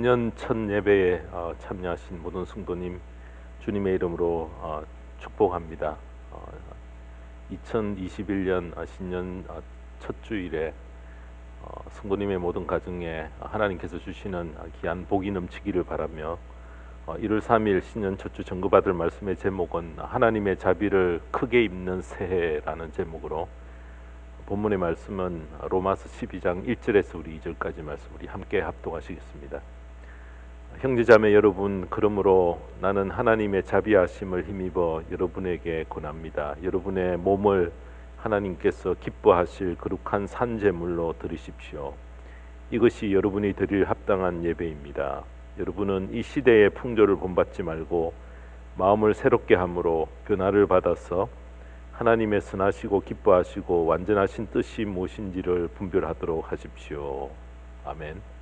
신년 첫 예배에 참여하신 모든 성도님 주님의 이름으로 축복합니다. 2021년 신년 첫 주일에 성도님의 모든 가정에 하나님께서 주시는 귀한 복이 넘치기를 바라며 1월 3일 신년 첫 주 전거받을 말씀의 제목은 하나님의 자비를 크게 입는 새해라는 제목으로, 본문의 말씀은 로마서 12장 1절에서 우리 2절까지 말씀 우리 함께 합독하시겠습니다. 형제자매 여러분, 그러므로 나는 하나님의 자비하심을 힘입어 여러분에게 권합니다. 여러분의 몸을 하나님께서 기뻐하실 거룩한 산제물로 드리십시오. 이것이 여러분이 드릴 합당한 예배입니다. 여러분은 이 시대의 풍조를 본받지 말고 마음을 새롭게 함으로 변화를 받아서 하나님의 선하시고 기뻐하시고 완전하신 뜻이 무엇인지를 분별하도록 하십시오. 아멘.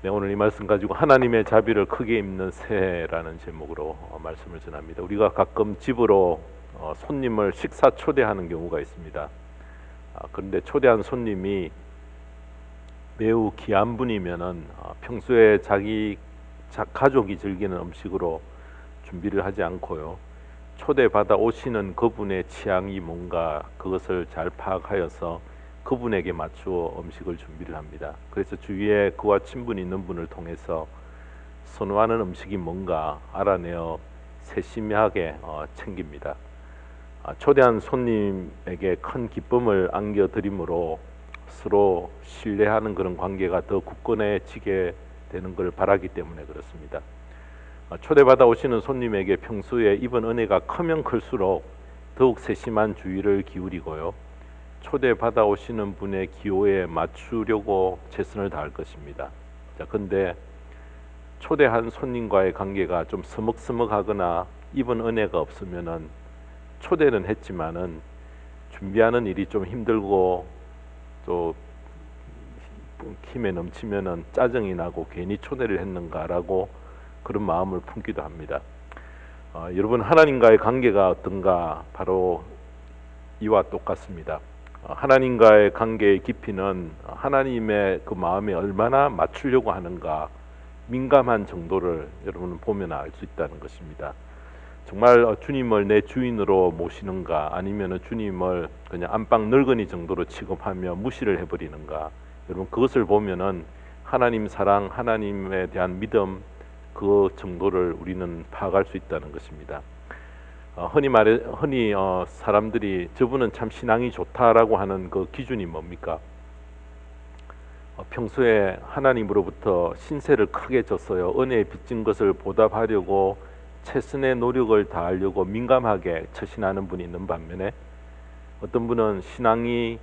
네, 오늘 이 말씀 가지고 하나님의 자비를 크게 입는 새해라는 제목으로 말씀을 전합니다. 우리가 가끔 집으로 손님을 식사 초대하는 경우가 있습니다. 그런데 초대한 손님이 매우 귀한 분이면은 평소에 자기 가족이 즐기는 음식으로 준비를 하지 않고요, 초대받아 오시는 그분의 취향이 뭔가 그것을 잘 파악하여서 그분에게 맞추어 음식을 준비를 합니다. 그래서 주위에 그와 친분이 있는 분을 통해서 선호하는 음식이 뭔가 알아내어 세심하게 챙깁니다. 초대한 손님에게 큰 기쁨을 안겨드림으로 서로 신뢰하는 그런 관계가 더 굳건해지게 되는 걸 바라기 때문에 그렇습니다. 초대받아 오시는 손님에게 평소에 입은 은혜가 크면 클수록 더욱 세심한 주의를 기울이고요, 초대받아 오시는 분의 기호에 맞추려고 최선을 다할 것입니다. 자, 근데 초대한 손님과의 관계가 좀 서먹서먹하거나 입은 은혜가 없으면은 초대는 했지만은 준비하는 일이 좀 힘들고 또 힘에 넘치면은 짜증이 나고 괜히 초대를 했는가라고 그런 마음을 품기도 합니다. 여러분, 하나님과의 관계가 어떤가? 바로 이와 똑같습니다. 하나님과의 관계의 깊이는 하나님의 그 마음에 얼마나 맞추려고 하는가, 민감한 정도를 여러분은 보면 알 수 있다는 것입니다. 정말 주님을 내 주인으로 모시는가, 아니면 주님을 그냥 안방 늙은이 정도로 취급하며 무시를 해버리는가, 여러분 그것을 보면은 하나님 사랑, 하나님에 대한 믿음, 그 정도를 우리는 파악할 수 있다는 것입니다. 흔히 사람들이 저분은 참 신앙이 좋다라고 하는 그 기준이 뭡니까? 평소에 하나님으로부터 신세를 크게 졌어요. 은혜에 빚진 것을 보답하려고 최선의 노력을 다하려고 민감하게 처신하는 분이 있는 반면에, 어떤 분은 신앙이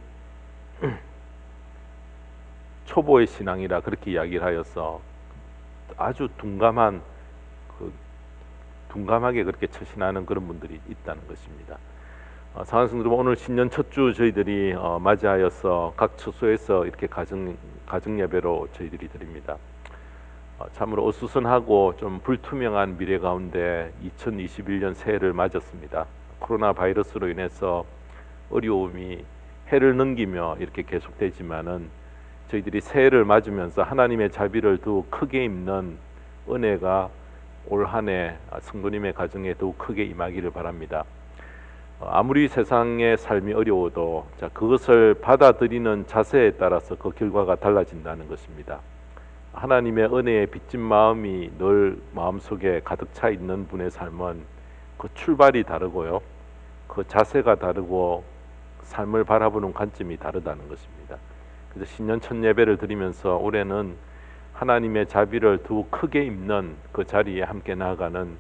초보의 신앙이라 그렇게 이야기를 하여서 아주 둔감하게 그렇게 처신하는 그런 분들이 있다는 것입니다. 사랑하는 성도 여러분, 오늘 신년 첫 주 저희들이 맞이하여서 각 처소에서 이렇게 가정 예배로 저희들이 드립니다. 참으로 어수선하고 좀 불투명한 미래 가운데 2021년 새해를 맞았습니다. 코로나 바이러스로 인해서 어려움이 해를 넘기며 이렇게 계속되지만은 저희들이 새해를 맞으면서 하나님의 자비를 더욱 크게 입는 은혜가 올 한 해 성도님의 가정에 더욱 크게 임하기를 바랍니다. 아무리 세상의 삶이 어려워도 그것을 받아들이는 자세에 따라서 그 결과가 달라진다는 것입니다. 하나님의 은혜에 빚진 마음이 늘 마음속에 가득 차 있는 분의 삶은 그 출발이 다르고요, 그 자세가 다르고 삶을 바라보는 관점이 다르다는 것입니다. 그래서 신년 첫 예배를 드리면서 올해는 하나님의 자비를 더욱 크게 입는 그 자리에 함께 나아가는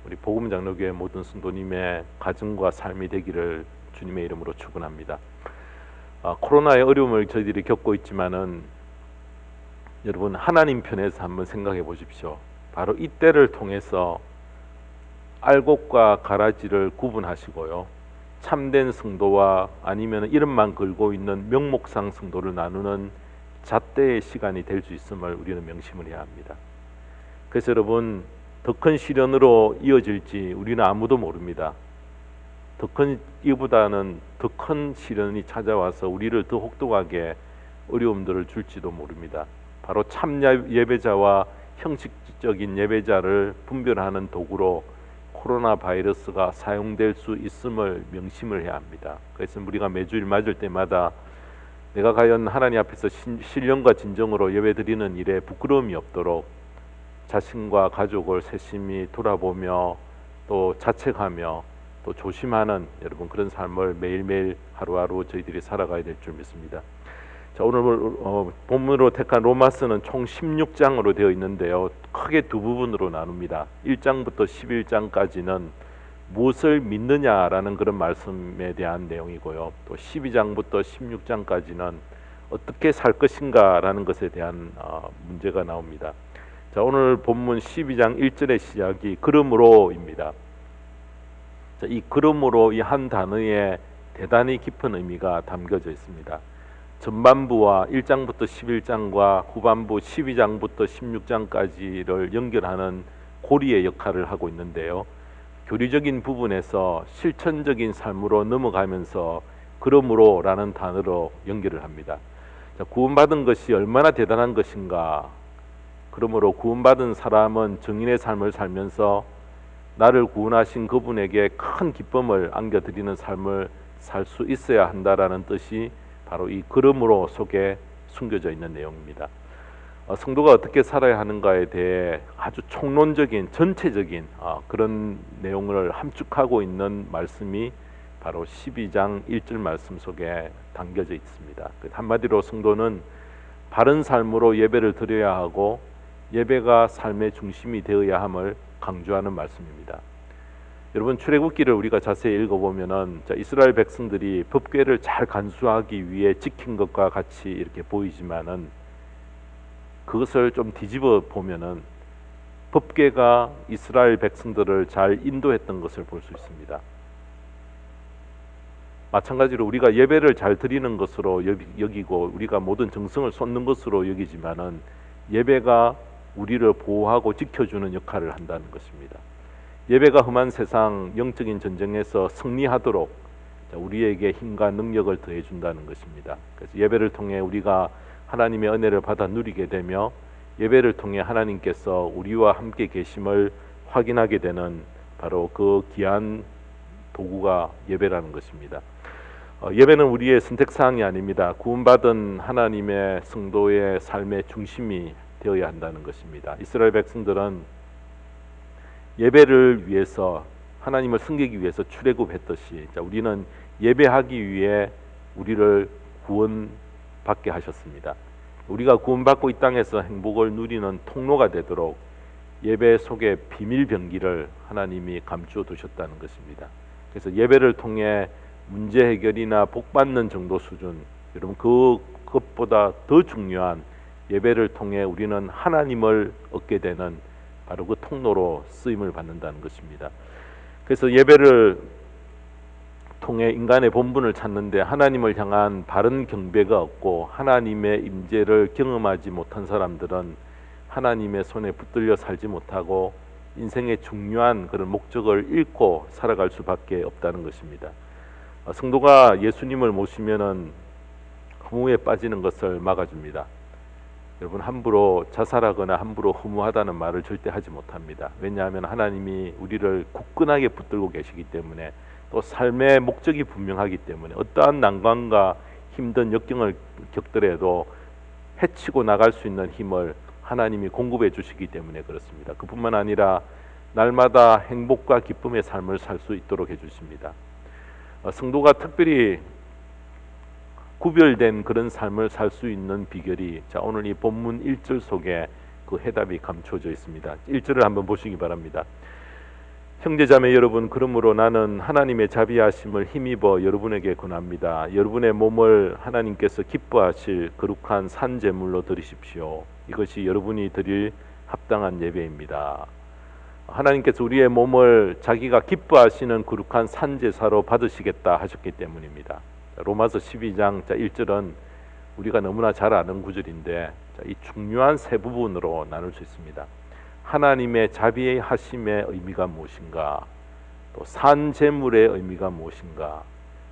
우리 복음장로교회 모든 성도님의 가정과 삶이 되기를 주님의 이름으로 축원합니다. 코로나의 어려움을 저희들이 겪고 있지만은 여러분, 하나님 편에서 한번 생각해 보십시오. 바로 이때를 통해서 알곡과 가라지를 구분하시고요, 참된 성도와 아니면 이름만 걸고 있는 명목상 성도를 나누는 잣대의 시간이 될 수 있음을 우리는 명심을 해야 합니다. 그래서 여러분, 더 큰 시련으로 이어질지 우리는 아무도 모릅니다. 이보다는 더 큰 시련이 찾아와서 우리를 더 혹독하게 어려움들을 줄지도 모릅니다. 바로 참 예배자와 형식적인 예배자를 분별하는 도구로 코로나 바이러스가 사용될 수 있음을 명심을 해야 합니다. 그래서 우리가 매주일 맞을 때마다 내가 과연 하나님 앞에서 신령과 진정으로 예배드리는 일에 부끄러움이 없도록 자신과 가족을 세심히 돌아보며 또 자책하며 또 조심하는 여러분 그런 삶을 매일매일 하루하루 저희들이 살아가야 될 줄 믿습니다. 자, 오늘 본문으로 택한 로마서는 총 16장으로 되어 있는데요. 크게 두 부분으로 나눕니다. 1장부터 11장까지는 무엇을 믿느냐라는 그런 말씀에 대한 내용이고요. 또 12장부터 16장까지는 어떻게 살 것인가라는 것에 대한 문제가 나옵니다. 자, 오늘 본문 12장 1절의 시작이 그러므로입니다. 자, 이 그러므로 이 한 단어에 대단히 깊은 의미가 담겨져 있습니다. 전반부와 1장부터 11장과 후반부 12장부터 16장까지를 연결하는 고리의 역할을 하고 있는데요. 교리적인 부분에서 실천적인 삶으로 넘어가면서 그러므로라는 단어로 연결을 합니다. 자, 구원받은 것이 얼마나 대단한 것인가. 그러므로 구원받은 사람은 증인의 삶을 살면서 나를 구원하신 그분에게 큰 기쁨을 안겨드리는 삶을 살 수 있어야 한다라는 뜻이 바로 이 그러므로 속에 숨겨져 있는 내용입니다. 성도가 어떻게 살아야 하는가에 대해 아주 총론적인 전체적인 그런 내용을 함축하고 있는 말씀이 바로 12장 1절 말씀 속에 담겨져 있습니다. 한마디로 성도는 바른 삶으로 예배를 드려야 하고 예배가 삶의 중심이 되어야 함을 강조하는 말씀입니다. 여러분 출애굽기를 우리가 자세히 읽어보면은 이스라엘 백성들이 법궤를 잘 간수하기 위해 지킨 것과 같이 이렇게 보이지만은 그것을 좀 뒤집어 보면은 법궤가 이스라엘 백성들을 잘 인도했던 것을 볼 수 있습니다. 마찬가지로 우리가 예배를 잘 드리는 것으로 여기고 우리가 모든 정성을 쏟는 것으로 여기지만은 예배가 우리를 보호하고 지켜주는 역할을 한다는 것입니다. 예배가 험한 세상 영적인 전쟁에서 승리하도록 우리에게 힘과 능력을 더해 준다는 것입니다. 그래서 예배를 통해 우리가 하나님의 은혜를 받아 누리게 되며 예배를 통해 하나님께서 우리와 함께 계심을 확인하게 되는 바로 그 귀한 도구가 예배라는 것입니다. 예배는 우리의 선택사항이 아닙니다. 구원받은 하나님의 성도의 삶의 중심이 되어야 한다는 것입니다. 이스라엘 백성들은 예배를 위해서 하나님을 섬기기 위해서 출애굽했듯이 우리는 예배하기 위해 우리를 구원받게 하셨습니다. 우리가 구원받고 이 땅에서 행복을 누리는 통로가 되도록 예배 속에 비밀 병기를 하나님이 감추어 두셨다는 것입니다. 그래서 예배를 통해 문제 해결이나 복 받는 정도 수준, 여러분 그것보다 더 중요한 예배를 통해 우리는 하나님을 얻게 되는 바로 그 통로로 쓰임을 받는다는 것입니다. 그래서 예배를 통해 인간의 본분을 찾는데 하나님을 향한 바른 경배가 없고 하나님의 임재를 경험하지 못한 사람들은 하나님의 손에 붙들려 살지 못하고 인생의 중요한 그런 목적을 잃고 살아갈 수밖에 없다는 것입니다. 성도가 예수님을 모시면은 허무에 빠지는 것을 막아줍니다. 여러분 함부로 자살하거나 함부로 허무하다는 말을 절대 하지 못합니다. 왜냐하면 하나님이 우리를 굳건하게 붙들고 계시기 때문에 또 삶의 목적이 분명하기 때문에 어떠한 난관과 힘든 역경을 겪더라도 헤치고 나갈 수 있는 힘을 하나님이 공급해 주시기 때문에 그렇습니다. 그뿐만 아니라 날마다 행복과 기쁨의 삶을 살 수 있도록 해주십니다. 성도가 특별히 구별된 그런 삶을 살 수 있는 비결이 오늘 이 본문 1절 속에 그 해답이 감춰져 있습니다. 1절을 한번 보시기 바랍니다. 형제자매 여러분, 그러므로 나는 하나님의 자비하심을 힘입어 여러분에게 권합니다. 여러분의 몸을 하나님께서 기뻐하실 거룩한 산 제물로 드리십시오. 이것이 여러분이 드릴 합당한 예배입니다. 하나님께서 우리의 몸을 자기가 기뻐하시는 거룩한 산 제사로 받으시겠다 하셨기 때문입니다. 로마서 12장 1절은 우리가 너무나 잘 아는 구절인데 이 중요한 세 부분으로 나눌 수 있습니다. 하나님의 자비하심의 의미가 무엇인가, 또 산 제물의 의미가 무엇인가,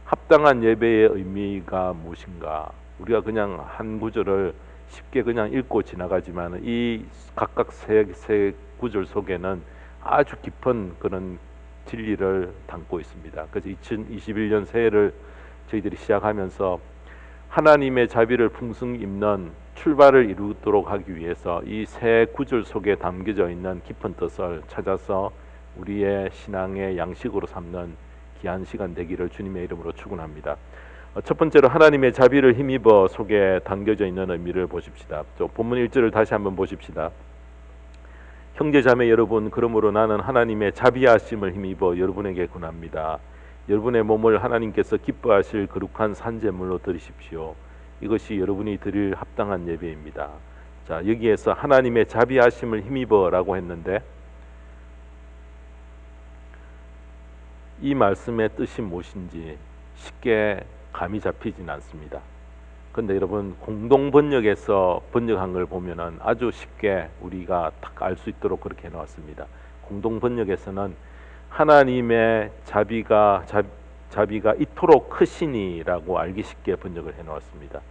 합당한 예배의 의미가 무엇인가. 우리가 그냥 한 구절을 쉽게 그냥 읽고 지나가지만 이 각각 세 구절 속에는 아주 깊은 그런 진리를 담고 있습니다. 그래서 2021년 새해를 저희들이 시작하면서 하나님의 자비를 풍성히 입는 출발을 이루도록 하기 위해서 이 세 구절 속에 담겨져 있는 깊은 뜻을 찾아서 우리의 신앙의 양식으로 삼는 귀한 시간 되기를 주님의 이름으로 축원합니다. 첫 번째로 하나님의 자비를 힘입어 속에 담겨져 있는 의미를 보십시다. 본문 1절을 다시 한번 보십시다. 형제자매 여러분, 그러므로 나는 하나님의 자비하심을 힘입어 여러분에게 권합니다. 여러분의 몸을 하나님께서 기뻐하실 거룩한 산제물로 드리십시오. 이것이 여러분이 드릴 합당한 예배입니다. 자, 여기에서 하나님의 자비하심을 힘입어라고 했는데 이 말씀의 뜻이 무엇인지 쉽게 감이 잡히진 않습니다. 근데 여러분, 공동 번역에서 번역한 걸 보면은 아주 쉽게 우리가 딱 알 수 있도록 그렇게 해놓았습니다. 공동 번역에서는 하나님의 자비가 이토록 크시니라고 알기 쉽게 번역을 해놓았습니다.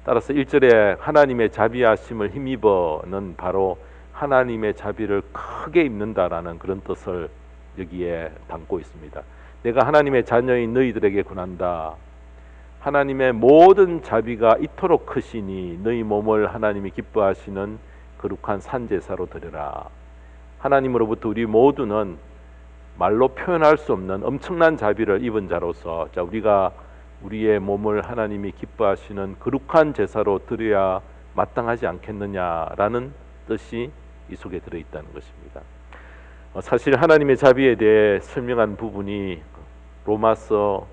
따라서 1절에 하나님의 자비하심을 힘입어는 바로 하나님의 자비를 크게 입는다라는 그런 뜻을 여기에 담고 있습니다. 내가 하나님의 자녀인 너희들에게 권한다. 하나님의 모든 자비가 이토록 크시니 너희 몸을 하나님이 기뻐하시는 거룩한 산제사로 드려라. 하나님으로부터 우리 모두는 말로 표현할 수 없는 엄청난 자비를 입은 자로서 우리가 우리의 몸을 하나님이 기뻐하시는 거룩한 제사로 드려야 마땅하지 않겠느냐라는 뜻이 이 속에 들어있다는 것입니다. 사실 하나님의 자비에 대해 설명한 부분이 로마서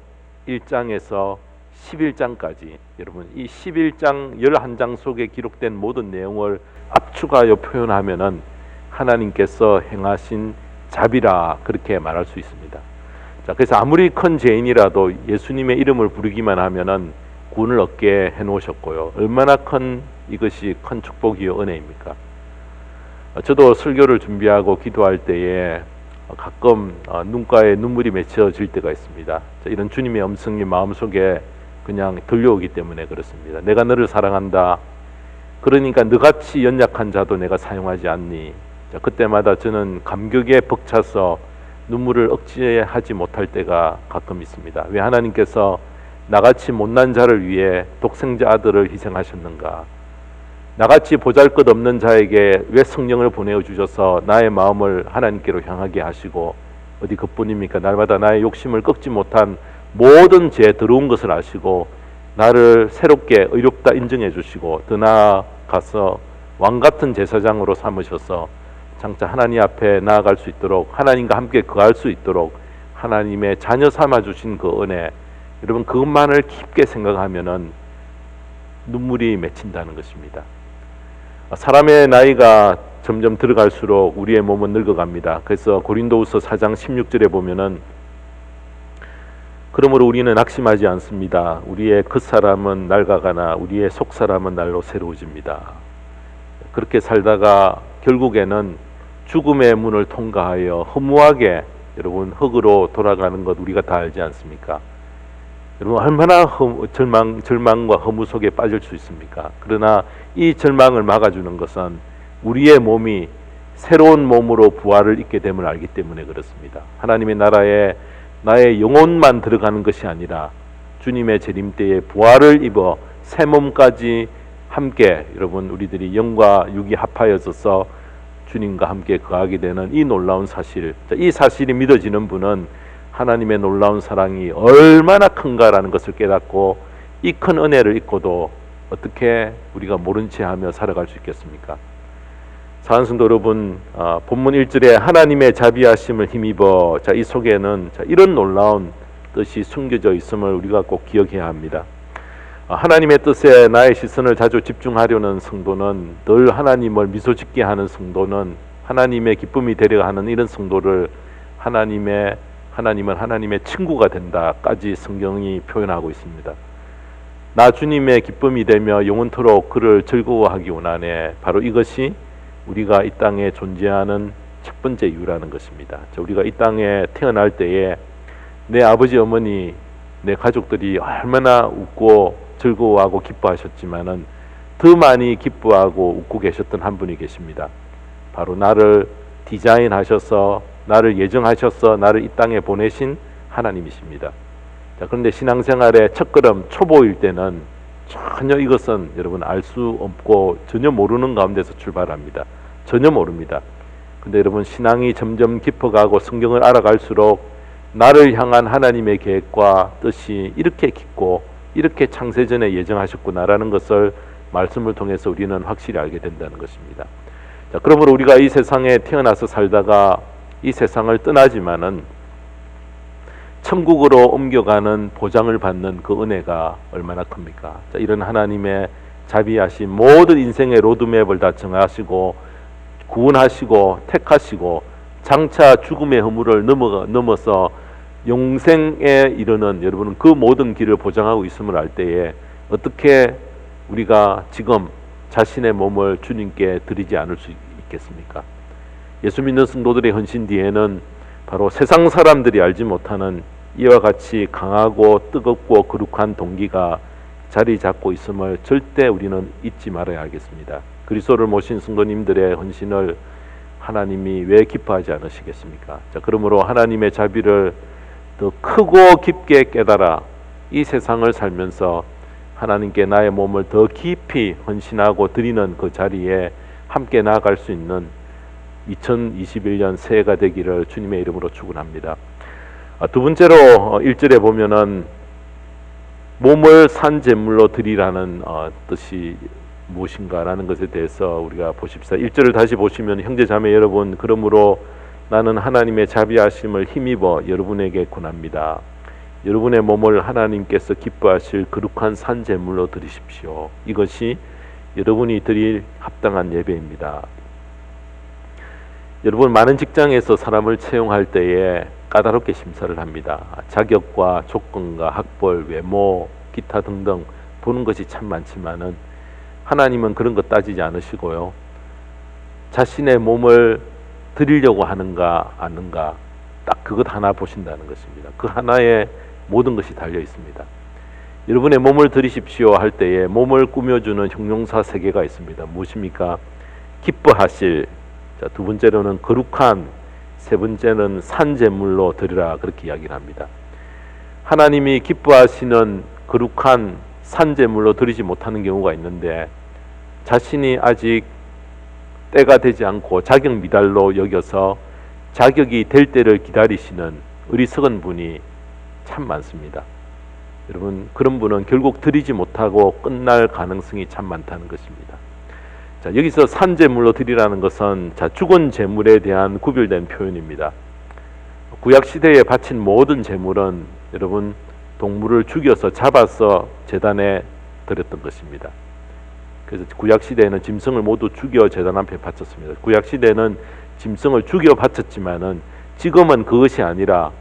1장에서 11장까지, 여러분 이 11장 11장 속에 기록된 모든 내용을 압축하여 표현하면은 하나님께서 행하신 자비라 그렇게 말할 수 있습니다. 자, 그래서 아무리 큰 죄인이라도 예수님의 이름을 부르기만 하면은 구원을 얻게 해놓으셨고요. 얼마나 큰 이것이 큰 축복이요 은혜입니까? 저도 설교를 준비하고 기도할 때에 가끔 눈가에 눈물이 맺혀질 때가 있습니다. 이런 주님의 음성이 마음속에 그냥 들려오기 때문에 그렇습니다. 내가 너를 사랑한다. 그러니까 너같이 연약한 자도 내가 사용하지 않니? 자, 그때마다 저는 감격에 벅차서 눈물을 억제하지 못할 때가 가끔 있습니다. 왜 하나님께서 나같이 못난 자를 위해 독생자 아들을 희생하셨는가? 나같이 보잘것없는 자에게 왜 성령을 보내어 주셔서 나의 마음을 하나님께로 향하게 하시고, 어디 그뿐입니까? 날마다 나의 욕심을 꺾지 못한 모든 죄 더러운 것을 아시고 나를 새롭게 의롭다 인정해 주시고 더 나아가서 왕같은 제사장으로 삼으셔서 장차 하나님 앞에 나아갈 수 있도록, 하나님과 함께 거할 수 있도록 하나님의 자녀 삼아 주신 그 은혜, 여러분 그것만을 깊게 생각하면은 눈물이 맺힌다는 것입니다. 사람의 나이가 점점 들어갈수록 우리의 몸은 늙어갑니다. 그래서 고린도후서 4장 16절에 보면은 그러므로 우리는 낙심하지 않습니다. 우리의 겉사람은 낡아가나 우리의 속사람은 날로 새로워집니다. 그렇게 살다가 결국에는 죽음의 문을 통과하여 허무하게 여러분 흙으로 돌아가는 것 우리가 다 알지 않습니까? 여러분 얼마나 절망과 허무 속에 빠질 수 있습니까? 그러나 이 절망을 막아주는 것은 우리의 몸이 새로운 몸으로 부활을 입게 됨을 알기 때문에 그렇습니다. 하나님의 나라에 나의 영혼만 들어가는 것이 아니라 주님의 재림 때에 부활을 입어 새 몸까지 함께 여러분 우리들이 영과 육이 합하여져서 주님과 함께 거하게 되는 이 놀라운 사실, 이 사실이 믿어지는 분은 하나님의 놀라운 사랑이 얼마나 큰가라는 것을 깨닫고 이 큰 은혜를 잊고도 어떻게 우리가 모른 채 하며 살아갈 수 있겠습니까? 사랑하는 성도 여러분, 본문 1절에 하나님의 자비하심을 힘입어, 이 속에는 이런 놀라운 뜻이 숨겨져 있음을 우리가 꼭 기억해야 합니다. 하나님의 뜻에 나의 시선을 자주 집중하려는 성도는, 늘 하나님을 미소짓게 하는 성도는, 하나님의 기쁨이 되려 하는 이런 성도를 하나님은 하나님의 친구가 된다까지 성경이 표현하고 있습니다. 나 주님의 기쁨이 되며 영원토록 그를 즐거워하기 원하네. 바로 이것이 우리가 이 땅에 존재하는 첫 번째 이유라는 것입니다. 우리가 이 땅에 태어날 때에 내 아버지 어머니 내 가족들이 얼마나 웃고 즐거워하고 기뻐하셨지만은 더 많이 기뻐하고 웃고 계셨던 한 분이 계십니다. 바로 나를 디자인하셔서 나를 예정하셔서 나를 이 땅에 보내신 하나님이십니다. 자, 그런데 신앙생활의 첫걸음 초보일 때는 전혀 이것은 여러분 알 수 없고 전혀 모르는 가운데서 출발합니다. 전혀 모릅니다. 근데 여러분 신앙이 점점 깊어가고 성경을 알아갈수록 나를 향한 하나님의 계획과 뜻이 이렇게 깊고 이렇게 창세전에 예정하셨구나라는 것을 말씀을 통해서 우리는 확실히 알게 된다는 것입니다. 자, 그러므로 우리가 이 세상에 태어나서 살다가 이 세상을 떠나지만은 천국으로 옮겨가는 보장을 받는 그 은혜가 얼마나 큽니까? 자, 이런 하나님의 자비하신 모든 인생의 로드맵을 다 정하시고 구원하시고 택하시고 장차 죽음의 허물을 넘어서 영생에 이르는 여러분은 그 모든 길을 보장하고 있음을 알 때에 어떻게 우리가 지금 자신의 몸을 주님께 드리지 않을 수 있겠습니까? 예수 믿는 성도들의 헌신 뒤에는 바로 세상 사람들이 알지 못하는 이와 같이 강하고 뜨겁고 거룩한 동기가 자리 잡고 있음을 절대 우리는 잊지 말아야 하겠습니다. 그리스도를 모신 성도님들의 헌신을 하나님이 왜 기뻐하지 않으시겠습니까? 자, 그러므로 하나님의 자비를 더 크고 깊게 깨달아 이 세상을 살면서 하나님께 나의 몸을 더 깊이 헌신하고 드리는 그 자리에 함께 나아갈 수 있는 2021년 새해가 되기를 주님의 이름으로 축원합니다. 두 번째로 1절에 보면은 몸을 산 제물로 드리라는 뜻이 무엇인가라는 것에 대해서 우리가 보십시다. 1절을 다시 보시면 형제 자매 여러분, 그러므로 나는 하나님의 자비하심을 힘입어 여러분에게 권합니다. 여러분의 몸을 하나님께서 기뻐하실 거룩한 산 제물로 드리십시오. 이것이 여러분이 드릴 합당한 예배입니다. 여러분, 많은 직장에서 사람을 채용할 때에 까다롭게 심사를 합니다. 자격과 조건과 학벌, 외모, 기타 등등 보는 것이 참 많지만은 하나님은 그런 것 따지지 않으시고요. 자신의 몸을 드리려고 하는가 아는가 딱 그것 하나 보신다는 것입니다. 그 하나에 모든 것이 달려 있습니다. 여러분의 몸을 드리십시오 할 때에 몸을 꾸며주는 형용사 3개가 있습니다. 무엇입니까? 기뻐하실, 자, 두 번째로는 거룩한, 세 번째는 산 제물로 드리라, 그렇게 이야기를 합니다. 하나님이 기뻐하시는 거룩한 산 제물로 드리지 못하는 경우가 있는데 자신이 아직 때가 되지 않고 자격 미달로 여겨서 자격이 될 때를 기다리시는 어리석은 분이 참 많습니다. 여러분, 그런 분은 결국 드리지 못하고 끝날 가능성이 참 많다는 것입니다. 자, 여기서 산 제물로 드리라는 것은 죽은 제물에 대한 구별된 표현입니다. 구약 시대에 바친 모든 제물은 여러분 동물을 죽여서 잡아서 제단에 드렸던 것입니다. 그래서 구약 시대에는 짐승을 모두 죽여 제단 앞에 바쳤습니다. 구약 시대는 짐승을 죽여 바쳤지만은 지금은 그것이 아니라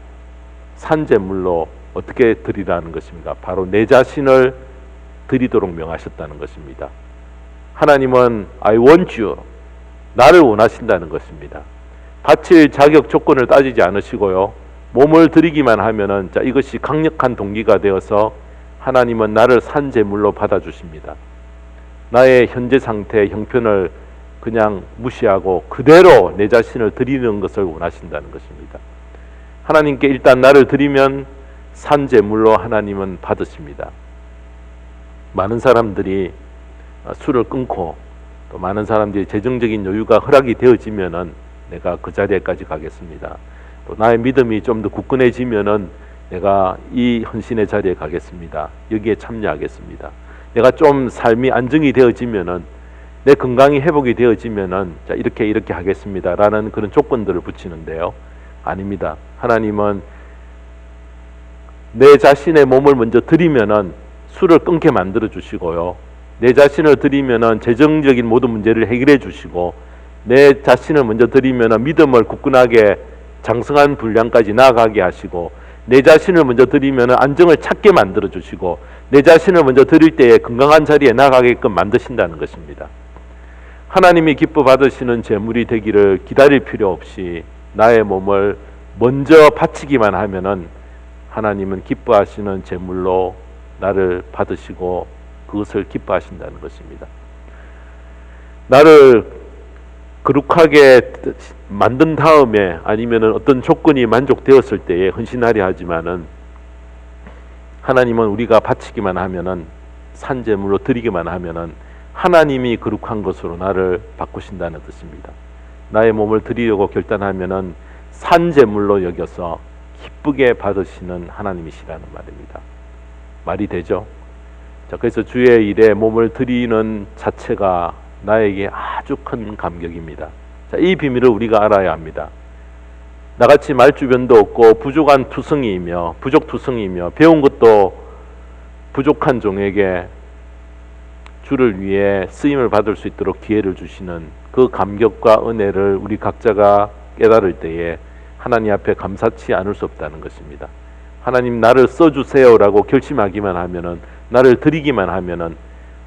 산 제물로 어떻게 드리라는 것입니까? 바로 내 자신을 드리도록 명하셨다는 것입니다. 하나님은 I want you, 나를 원하신다는 것입니다. 바칠 자격 조건을 따지지 않으시고요. 몸을 드리기만 하면은 자, 이것이 강력한 동기가 되어서 하나님은 나를 산 제물로 받아주십니다. 나의 현재 상태, 형편을 그냥 무시하고 그대로 내 자신을 드리는 것을 원하신다는 것입니다. 하나님께 일단 나를 드리면 산 제물로 하나님은 받으십니다. 많은 사람들이 술을 끊고 또 많은 사람들이 재정적인 여유가 허락이 되어지면은 내가 그 자리에까지 가겠습니다. 또 나의 믿음이 좀 더 굳건해지면은 내가 이 헌신의 자리에 가겠습니다. 여기에 참여하겠습니다. 내가 좀 삶이 안정이 되어지면은 내 건강이 회복이 되어지면은 자, 이렇게 하겠습니다라는 그런 조건들을 붙이는데요. 아닙니다. 하나님은 내 자신의 몸을 먼저 드리면은 술을 끊게 만들어 주시고요. 내 자신을 드리면은 재정적인 모든 문제를 해결해 주시고, 내 자신을 먼저 드리면은 믿음을 굳건하게 장성한 분량까지 나아가게 하시고, 내 자신을 먼저 드리면은 안정을 찾게 만들어 주시고, 내 자신을 먼저 드릴 때에 건강한 자리에 나가게끔 만드신다는 것입니다. 하나님이 기뻐 받으시는 제물이 되기를 기다릴 필요 없이 나의 몸을 먼저 바치기만 하면은 하나님은 기뻐하시는 제물로 나를 받으시고 그것을 기뻐하신다는 것입니다. 나를 거룩하게 만든 다음에 아니면 어떤 조건이 만족되었을 때에 헌신하려 하지만은 하나님은 우리가 바치기만 하면은 산제물로 드리기만 하면은 하나님이 거룩한 것으로 나를 바꾸신다는 뜻입니다. 나의 몸을 드리려고 결단하면은 산제물로 여겨서 기쁘게 받으시는 하나님이시라는 말입니다. 말이 되죠? 자, 그래서 주의 일에 몸을 드리는 자체가 나에게 아주 큰 감격입니다. 자, 이 비밀을 우리가 알아야 합니다. 나같이 말주변도 없고 부족한 투성이이며 부족투성이이며 배운 것도 부족한 종에게 주를 위해 쓰임을 받을 수 있도록 기회를 주시는 그 감격과 은혜를 우리 각자가 깨달을 때에 하나님 앞에 감사치 않을 수 없다는 것입니다. 하나님 나를 써주세요라고 결심하기만 하면은, 나를 드리기만 하면은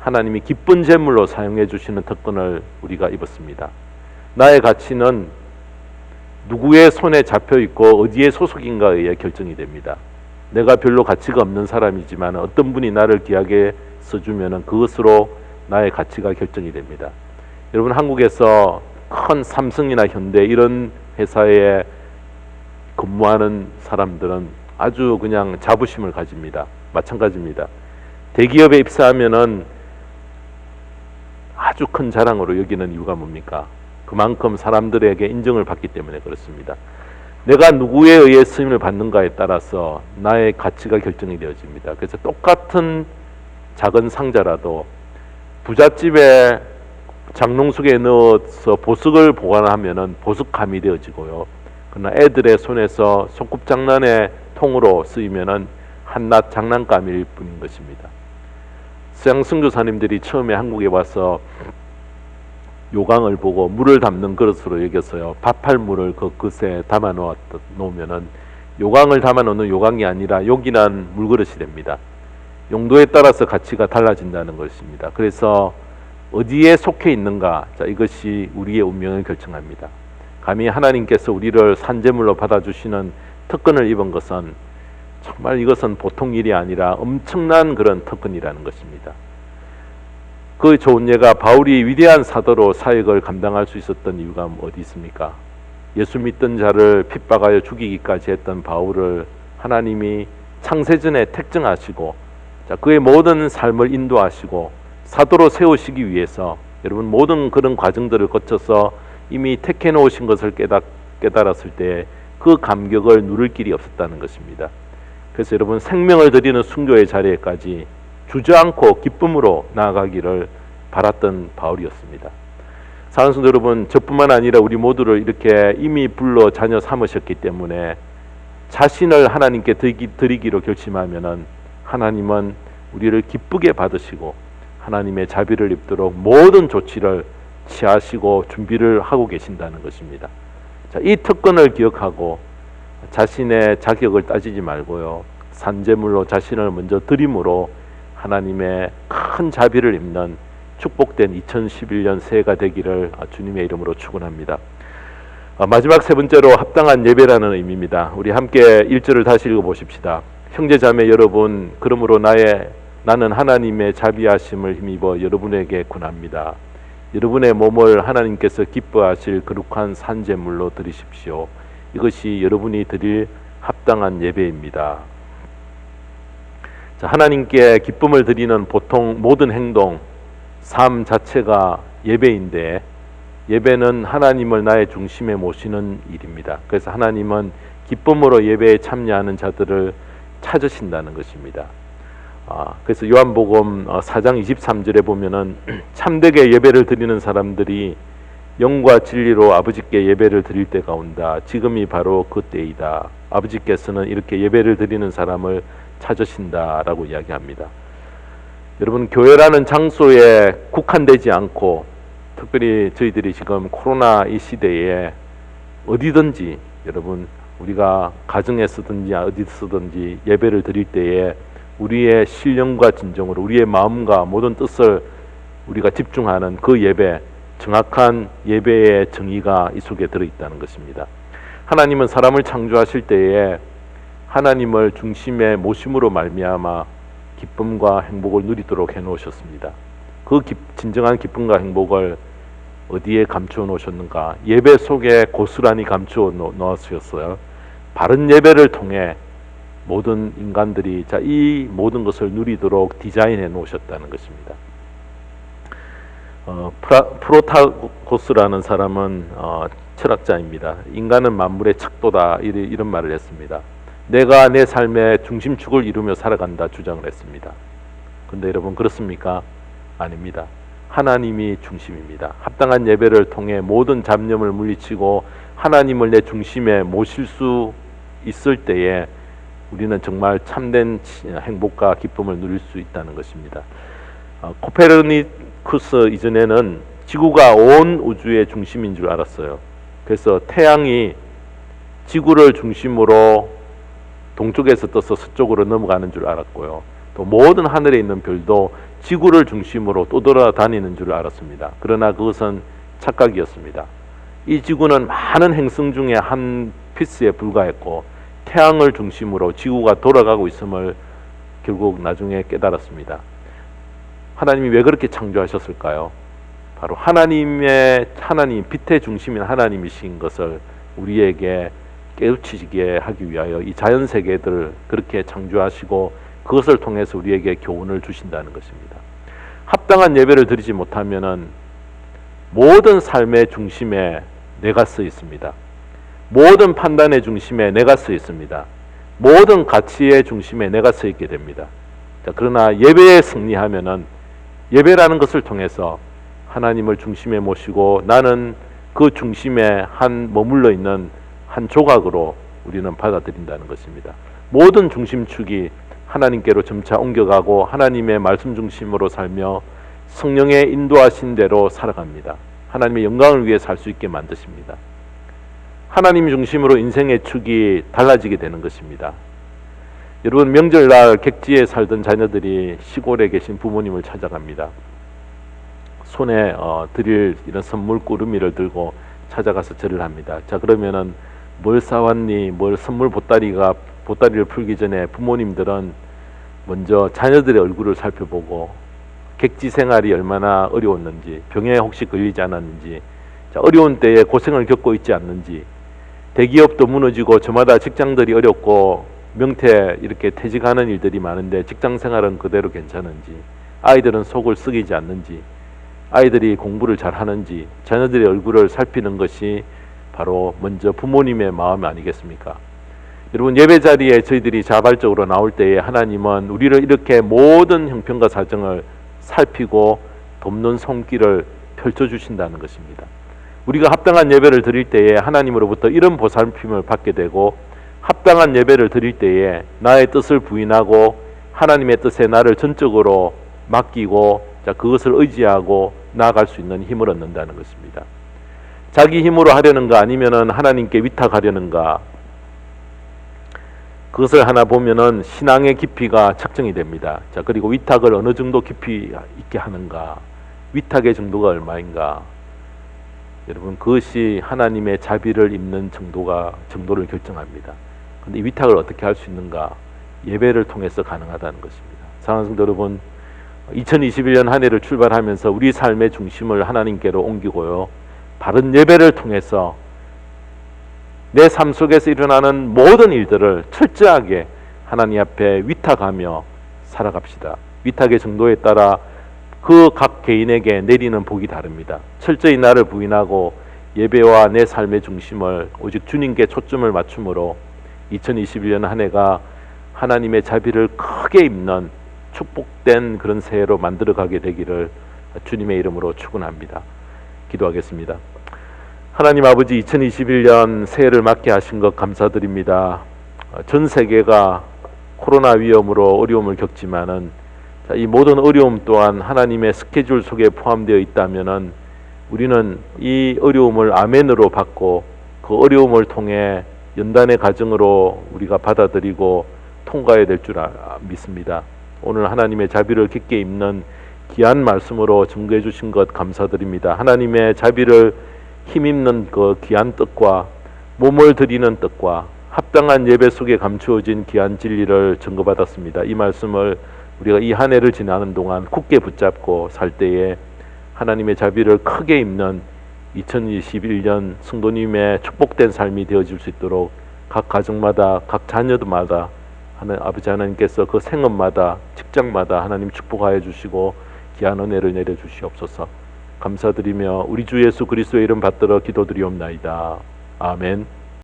하나님이 기쁜 제물로 사용해 주시는 특권을 우리가 입었습니다. 나의 가치는 누구의 손에 잡혀 있고 어디에 소속인가에 의해 결정이 됩니다. 내가 별로 가치가 없는 사람이지만 어떤 분이 나를 귀하게 써주면은 그것으로 나의 가치가 결정이 됩니다. 여러분, 한국에서 큰 삼성이나 현대 이런 회사에 근무하는 사람들은 아주 그냥 자부심을 가집니다. 마찬가지입니다. 대기업에 입사하면은 아주 큰 자랑으로 여기는 이유가 뭡니까? 그만큼 사람들에게 인정을 받기 때문에 그렇습니다. 내가 누구에 의해 쓰임을 받는가에 따라서 나의 가치가 결정이 되어집니다. 그래서 똑같은 작은 상자라도 부잣집에 장롱 속에 넣어서 보석을 보관하면은 보석감이 되어지고요. 그러나 애들의 손에서 소꿉장난의 통으로 쓰이면은 한낱 장난감일 뿐인 것입니다. 서양 선교사님들이 처음에 한국에 와서 요강을 보고 물을 담는 그릇으로 여겼어요. 밥할 물을 그 그릇에 담아 놓으면은 요강을 담아 놓는 요강이 아니라 요긴한 물그릇이 됩니다. 용도에 따라서 가치가 달라진다는 것입니다. 그래서 어디에 속해 있는가, 자, 이것이 우리의 운명을 결정합니다. 감히 하나님께서 우리를 산제물로 받아주시는 특권을 입은 것은 정말 이것은 보통 일이 아니라 엄청난 그런 특권이라는 것입니다. 그 좋은 예가 바울이 위대한 사도로 사역을 감당할 수 있었던 이유가 어디 있습니까? 예수 믿던 자를 핍박하여 죽이기까지 했던 바울을 하나님이 창세전에 택정하시고, 자, 그의 모든 삶을 인도하시고 사도로 세우시기 위해서, 여러분, 모든 그런 과정들을 거쳐서 이미 택해 놓으신 것을 깨달았을 때 그 감격을 누릴 길이 없었다는 것입니다. 그래서 여러분, 생명을 드리는 순교의 자리에까지 주저앉고 기쁨으로 나아가기를 바랐던 바울이었습니다. 사랑하는 성도 여러분, 저뿐만 아니라 우리 모두를 이렇게 이미 불러 자녀 삼으셨기 때문에 자신을 하나님께 드리기로 결심하면은 하나님은 우리를 기쁘게 받으시고 하나님의 자비를 입도록 모든 조치를 취하시고 준비를 하고 계신다는 것입니다. 자, 이 특권을 기억하고 자신의 자격을 따지지 말고요, 산제물로 자신을 먼저 드림으로 하나님의 큰 자비를 입는 축복된 2011년 새해가 되기를 주님의 이름으로 축원합니다. 마지막 세 번째로 합당한 예배라는 의미입니다. 우리 함께 1절을 다시 읽어보십시다. 형제자매 여러분, 그러므로 나는 하나님의 자비하심을 힘입어 여러분에게 권합니다. 여러분의 몸을 하나님께서 기뻐하실 거룩한 산제물로 드리십시오. 이것이 여러분이 드릴 합당한 예배입니다. 자, 하나님께 기쁨을 드리는 보통 모든 행동, 삶 자체가 예배인데, 예배는 하나님을 나의 중심에 모시는 일입니다. 그래서 하나님은 기쁨으로 예배에 참여하는 자들을 찾으신다는 것입니다. 그래서 요한복음 4장 23절에 보면은 참되게 예배를 드리는 사람들이 영과 진리로 아버지께 예배를 드릴 때가 온다. 지금이 바로 그 때이다. 아버지께서는 이렇게 예배를 드리는 사람을 찾으신다라고 이야기합니다. 여러분, 교회라는 장소에 국한되지 않고, 특별히 저희들이 지금 코로나 이 시대에 어디든지, 여러분, 우리가 가정에서든지 어디서든지 예배를 드릴 때에 우리의 신령과 진정으로 우리의 마음과 모든 뜻을 우리가 집중하는 그 예배, 정확한 예배의 정의가 이 속에 들어있다는 것입니다. 하나님은 사람을 창조하실 때에 하나님을 중심에 모심으로 말미암아 기쁨과 행복을 누리도록 해놓으셨습니다. 그 진정한 기쁨과 행복을 어디에 감추어 놓으셨는가? 예배 속에 고스란히 감추어 놓으셨어요. 바른 예배를 통해 모든 인간들이 이 모든 것을 누리도록 디자인해 놓으셨다는 것입니다. 프로타고스라는 사람은 철학자입니다. 인간은 만물의 척도다 이런 말을 했습니다. 내가 내 삶의 중심축을 이루며 살아간다 주장을 했습니다. 근데 여러분 그렇습니까? 아닙니다. 하나님이 중심입니다. 합당한 예배를 통해 모든 잡념을 물리치고 하나님을 내 중심에 모실 수 있을 때에 우리는 정말 참된 행복과 기쁨을 누릴 수 있다는 것입니다. 코페르니쿠스 이전에는 지구가 온 우주의 중심인 줄 알았어요. 그래서 태양이 지구를 중심으로 동쪽에서 떠서 서쪽으로 넘어가는 줄 알았고요. 또 모든 하늘에 있는 별도 지구를 중심으로 떠돌아다니는 줄 알았습니다. 그러나 그것은 착각이었습니다. 이 지구는 많은 행성 중에 한 피스에 불과했고 태양을 중심으로 지구가 돌아가고 있음을 결국 나중에 깨달았습니다. 하나님이 왜 그렇게 창조하셨을까요? 바로 하나님 빛의 중심인 하나님이신 것을 우리에게 깨우치게 하기 위하여 이 자연 세계들을 그렇게 창조하시고 그것을 통해서 우리에게 교훈을 주신다는 것입니다. 합당한 예배를 드리지 못하면은 모든 삶의 중심에 내가 서 있습니다. 모든 판단의 중심에 내가 서 있습니다. 모든 가치의 중심에 내가 서 있게 됩니다. 그러나 예배에 승리하면은 예배라는 것을 통해서 하나님을 중심에 모시고 나는 그 중심에 머물러 있는 한 조각으로 우리는 받아들인다는 것입니다. 모든 중심축이 하나님께로 점차 옮겨가고 하나님의 말씀 중심으로 살며 성령의 인도하신 대로 살아갑니다. 하나님의 영광을 위해 살 수 있게 만드십니다. 하나님 중심으로 인생의 축이 달라지게 되는 것입니다. 여러분 명절날 객지에 살던 자녀들이 시골에 계신 부모님을 찾아갑니다. 손에 드릴 이런 선물 꾸러미를 들고 찾아가서 절을 합니다. 자 그러면은 뭘 사왔니? 뭘 선물 보따리를 풀기 전에 부모님들은 먼저 자녀들의 얼굴을 살펴보고 객지 생활이 얼마나 어려웠는지, 병에 혹시 걸리지 않았는지, 어려운 때에 고생을 겪고 있지 않는지, 대기업도 무너지고 저마다 직장들이 어렵고 명태 이렇게 퇴직하는 일들이 많은데 직장 생활은 그대로 괜찮은지, 아이들은 속을 썩이지 않는지, 아이들이 공부를 잘하는지 자녀들의 얼굴을 살피는 것이 바로 먼저 부모님의 마음 아니겠습니까? 여러분 예배 자리에 저희들이 자발적으로 나올 때에 하나님은 우리를 이렇게 모든 형편과 사정을 살피고 돕는 손길을 펼쳐주신다는 것입니다. 우리가 합당한 예배를 드릴 때에 하나님으로부터 이런 보살핌을 받게 되고 합당한 예배를 드릴 때에 나의 뜻을 부인하고 하나님의 뜻에 나를 전적으로 맡기고 그것을 의지하고 나아갈 수 있는 힘을 얻는다는 것입니다. 자기 힘으로 하려는가 아니면은 하나님께 위탁하려는가, 그것을 하나 보면은 신앙의 깊이가 측정이 됩니다. 그리고 위탁을 어느 정도 깊이 있게 하는가, 위탁의 정도가 얼마인가, 여러분 그것이 하나님의 자비를 입는 정도를 결정합니다. 그런데 이 위탁을 어떻게 할 수 있는가? 예배를 통해서 가능하다는 것입니다. 사랑하는 성도 여러분, 2021년 한 해를 출발하면서 우리 삶의 중심을 하나님께로 옮기고요, 바른 예배를 통해서 내 삶 속에서 일어나는 모든 일들을 철저하게 하나님 앞에 위탁하며 살아갑시다. 위탁의 정도에 따라 그 각 개인에게 내리는 복이 다릅니다. 철저히 나를 부인하고 예배와 내 삶의 중심을 오직 주님께 초점을 맞춤으로 2021년 한 해가 하나님의 자비를 크게 입는 축복된 그런 새해로 만들어가게 되기를 주님의 이름으로 축원합니다. 기도하겠습니다. 하나님 아버지, 2021년 새해를 맞게 하신 것 감사드립니다. 전 세계가 코로나 위험으로 어려움을 겪지만은 이 모든 어려움 또한 하나님의 스케줄 속에 포함되어 있다면은 우리는 이 어려움을 아멘으로 받고 그 어려움을 통해 연단의 과정으로 우리가 받아들이고 통과해야 될 줄 믿습니다. 오늘 하나님의 자비를 깊게 입는 귀한 말씀으로 증거해 주신 것 감사드립니다. 하나님의 자비를 힘입는 그 귀한 뜻과 몸을 드리는 뜻과 합당한 예배 속에 감추어진 귀한 진리를 증거받았습니다. 이 말씀을 우리가 이 한 해를 지나는 동안 굳게 붙잡고 살 때에 하나님의 자비를 크게 입는 2021년 성도님의 축복된 삶이 되어질 수 있도록 각 가정마다 각 자녀들마다 아버지 하나님께서 그 생업마다 직장마다 하나님 축복하여 주시고 귀한 은혜를 내려 주시옵소서. 감사드리며 우리 주 예수 그리스도의 이름 받들어 기도드리옵나이다. 아멘.